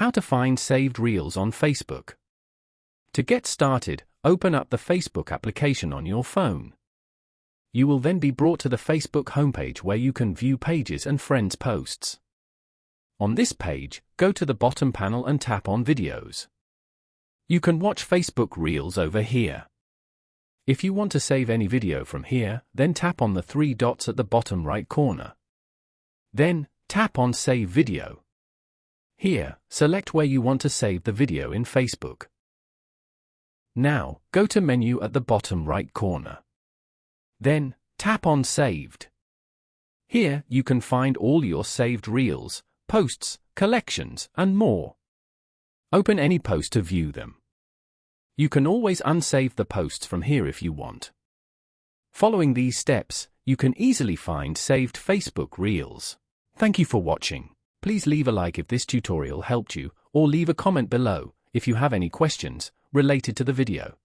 How to find saved reels on Facebook. To get started, open up the Facebook application on your phone. You will then be brought to the Facebook homepage where you can view pages and friends' posts. On this page, go to the bottom panel and tap on Videos. You can watch Facebook Reels over here. If you want to save any video from here, then tap on the three dots at the bottom right corner. Then, tap on Save Video. Here, select where you want to save the video in Facebook. Now, go to Menu at the bottom right corner. Then, tap on Saved. Here, you can find all your saved reels, posts, collections, and more. Open any post to view them. You can always unsave the posts from here if you want. Following these steps, you can easily find saved Facebook Reels. Thank you for watching. Please leave a like if this tutorial helped you, or leave a comment below if you have any questions related to the video.